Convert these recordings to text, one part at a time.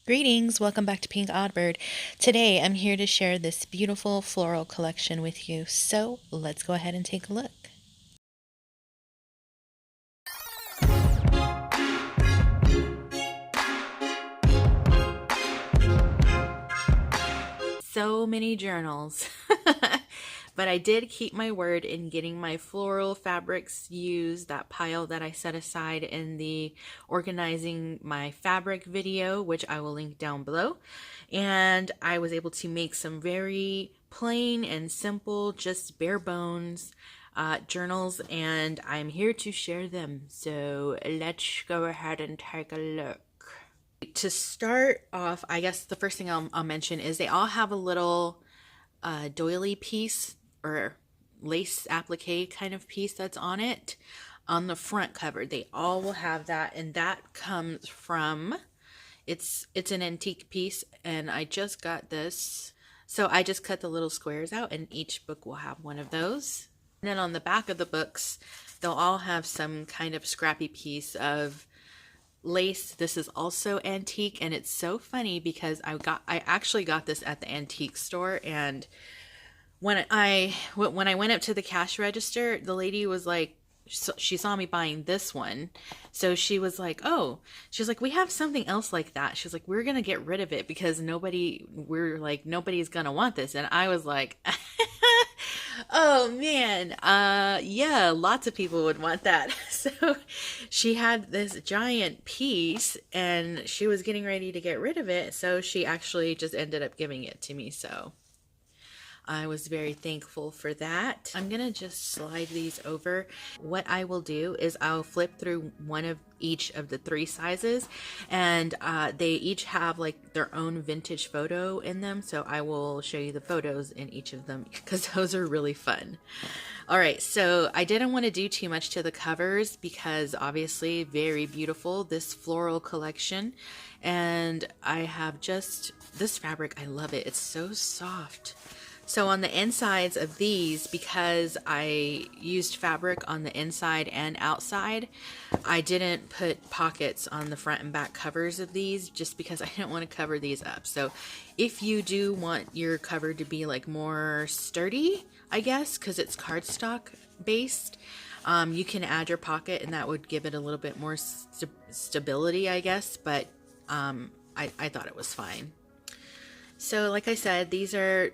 Greetings, welcome back to Pink Oddbird. Today I'm here to share this beautiful floral collection with you, so let's go ahead and take a look. So many journals. But I did keep my word in getting my floral fabrics used, that pile that I set aside in the organizing my fabric video, which I will link down below. And I was able to make some very plain and simple, just bare bones journals, and I'm here to share them. So let's go ahead and take a look. To start off, I guess the first thing I'll mention is they all have a little doily piece or lace applique kind of piece that's on it on the front cover. They all will have that, and that comes from it's an antique piece, and I just got this. So I just cut the little squares out, and each book will have one of those. And then on the back of the books, they'll all have some kind of scrappy piece of lace. This is also antique, and it's so funny because I actually got this at the antique store, and when I went up to the cash register, the lady was like, she saw me buying this one, so she was like, oh, she's like, we have something else like that. She's like, we're gonna get rid of it because nobody's gonna want this. And I was like, oh man, yeah, lots of people would want that. So she had this giant piece and she was getting ready to get rid of it, so she actually just ended up giving it to me. So I was very thankful for that. I'm gonna just slide these over. What I will do is I'll flip through one of each of the three sizes, and they each have like their own vintage photo in them, so I will show you the photos in each of them because those are really fun. All right, so I didn't want to do too much to the covers because obviously very beautiful, this floral collection. And I have just this fabric, I love it, it's so soft. So on the insides of these, because I used fabric on the inside and outside, I didn't put pockets on the front and back covers of these just because I didn't want to cover these up. So if you do want your cover to be like more sturdy, I guess, because it's cardstock based, you can add your pocket and that would give it a little bit more stability, I guess, but I thought it was fine. So like I said, these are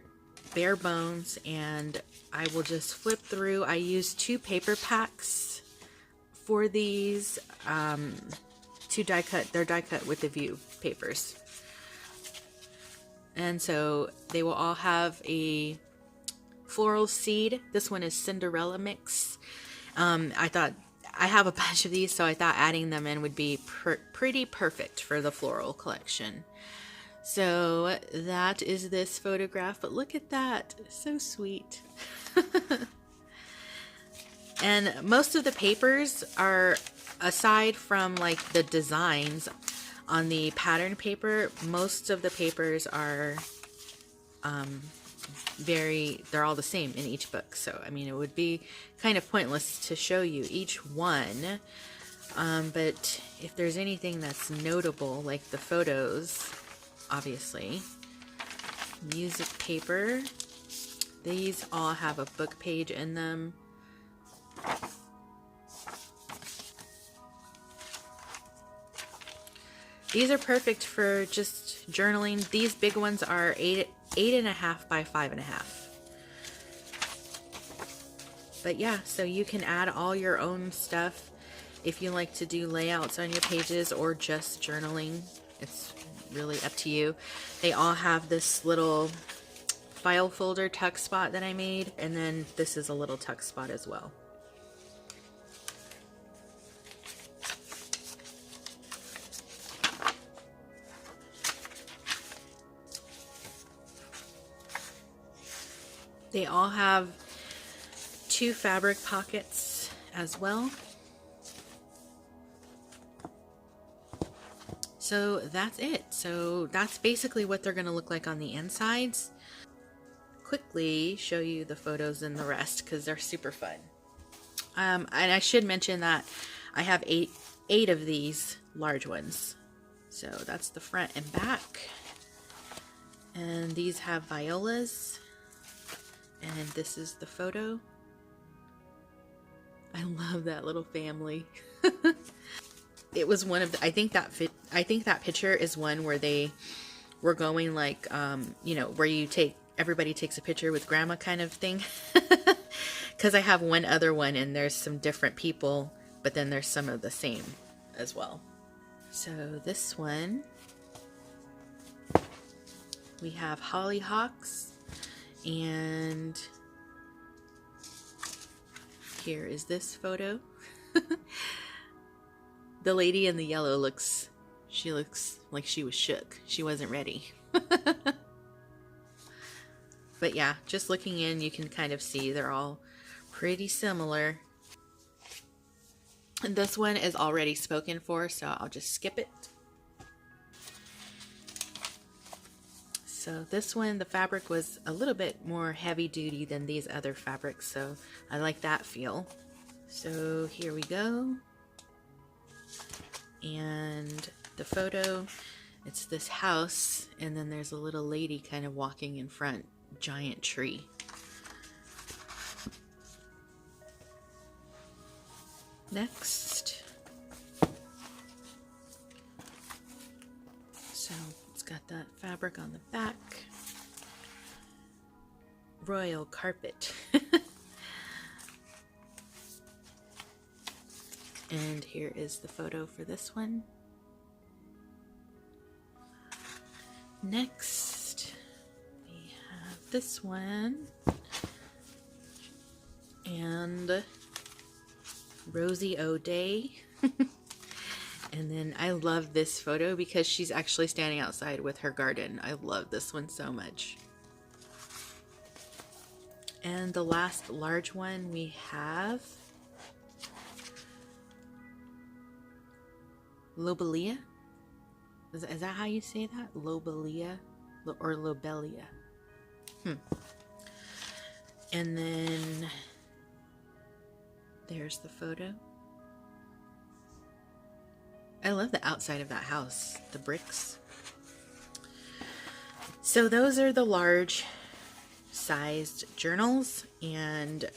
bare bones, and I will just flip through. I use 2 paper packs for these, 2 die cut. They're die cut with the view papers, and so they will all have a floral seed. This one is Cinderella mix. I thought I have a bunch of these, so I thought adding them in would be pretty perfect for the floral collection. So that is this photograph, but look at that, so sweet. And most of the papers are, aside from like the designs on the pattern paper, most of the papers are they're all the same in each book. So I mean, it would be kind of pointless to show you each one, but if there's anything that's notable, like the photos, obviously. Music paper. These all have a book page in them. These are perfect for just journaling. These big ones are 8.5 by 5.5. But yeah, so you can add all your own stuff if you like to do layouts on your pages or just journaling. It's really up to you. They all have this little file folder tuck spot that I made, and then this is a little tuck spot as well. They all have 2 fabric pockets as well. So that's it. So that's basically what they're going to look like on the insides. Quickly show you the photos and the rest because they're super fun. And I should mention that I have eight of these large ones. So that's the front and back. And these have violas. And this is the photo. I love that little family. It was one of the, I think that picture is one where they were going like, you know, where you take, everybody takes a picture with grandma kind of thing. Because I have one other one and there's some different people, but then there's some of the same as well. So this one, we have hollyhocks, and here is this photo. The lady in the yellow looks like she was shook. She wasn't ready. But yeah, just looking in, you can kind of see they're all pretty similar. And this one is already spoken for, so I'll just skip it. So this one, the fabric was a little bit more heavy duty than these other fabrics, so I like that feel. So here we go. And the photo, it's this house, and then there's a little lady kind of walking in front, giant tree. Next. So it's got that fabric on the back. Royal carpet. And here is the photo for this one. Next, we have this one. And Rosie O'Day. And then I love this photo because she's actually standing outside with her garden. I love this one so much. And the last large one we have Lobelia. Is that how you say that? Lobelia or Lobelia? And then there's the photo. I love the outside of that house, the bricks. So those are the large sized journals, and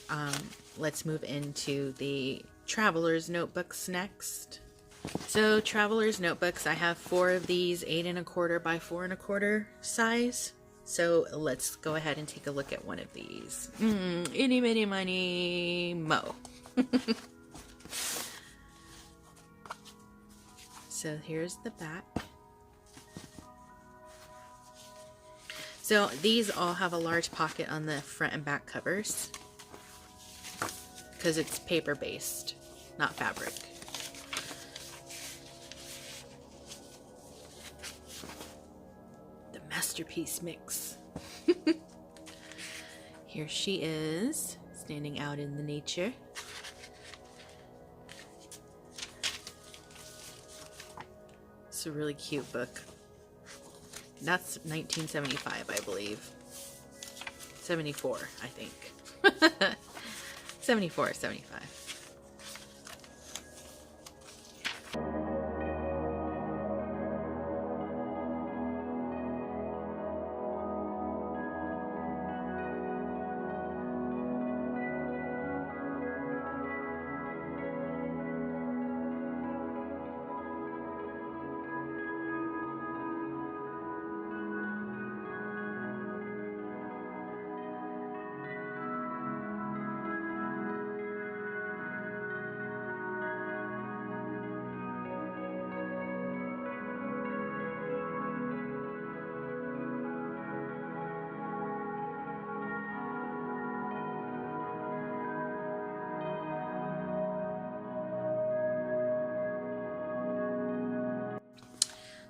let's move into the traveler's notebooks next. So traveler's notebooks, I have 4 of these 8 1/4 by 4 1/4 size. So let's go ahead and take a look at one of these. Itty bitty miny mo. So here's the back. So these all have a large pocket on the front and back covers because it's paper based, not fabric. The masterpiece mix. Here she is, standing out in the nature. It's a really cute book. That's 1975, I believe. 74, I think. 74, 75.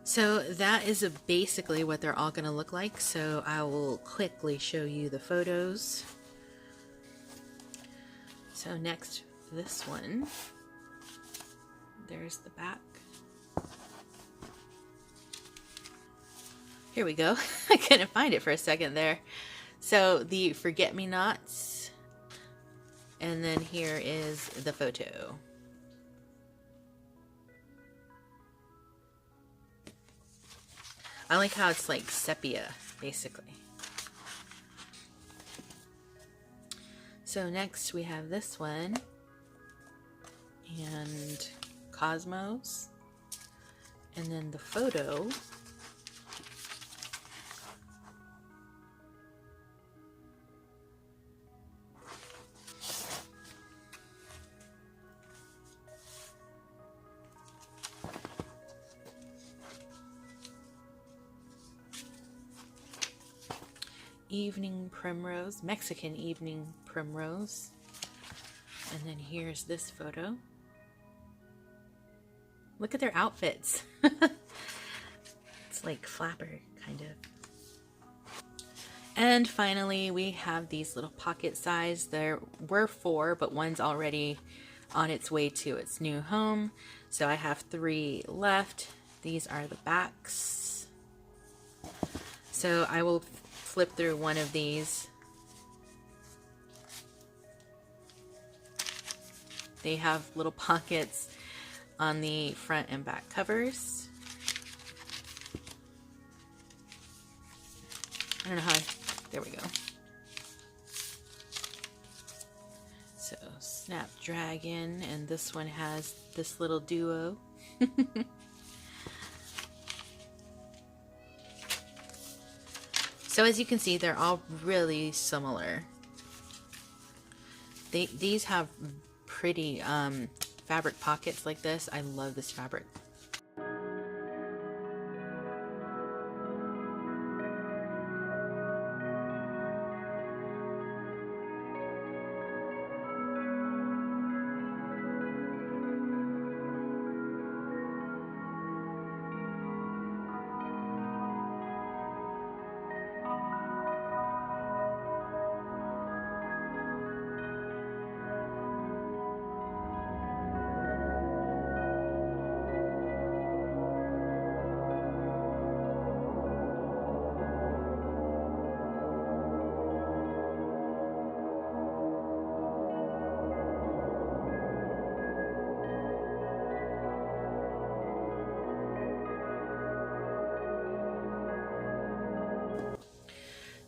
So that is basically what they're all going to look like. So I will quickly show you the photos. So next, this one. There's the back. Here we go. I couldn't find it for a second there. So the forget-me-nots. And then here is the photo. I like how it's like sepia, basically. So next we have this one, and Cosmos, and then the photo. Evening Primrose, Mexican Evening Primrose. And then here's this photo. Look at their outfits. It's like flapper, kind of. And finally, we have these little pocket size. There were 4, but one's already on its way to its new home. So I have 3 left. These are the backs. So I will flip through one of these. They have little pockets on the front and back covers. I don't know how, there we go. So Snapdragon, and this one has this little duo. So as you can see, they're all really similar. These have pretty fabric pockets like this. I love this fabric.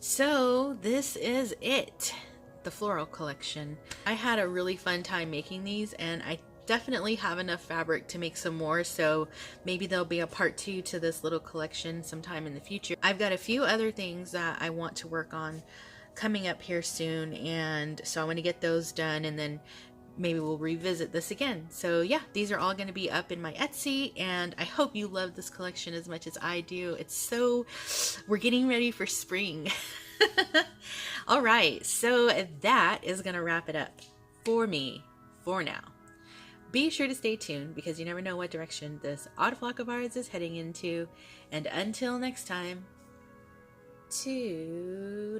So this is it, the floral collection. I had a really fun time making these, and I definitely have enough fabric to make some more, so maybe there'll be a part 2 to this little collection sometime in the future. I've got a few other things that I want to work on coming up here soon, and so I want to get those done, and then maybe we'll revisit this again. So yeah, these are all going to be up in my Etsy, and I hope you love this collection as much as I do. It's so, we're getting ready for spring. All right, so that is going to wrap it up for me for now. Be sure to stay tuned, because you never know what direction this odd flock of ours is heading into. And until next time, toodaloo.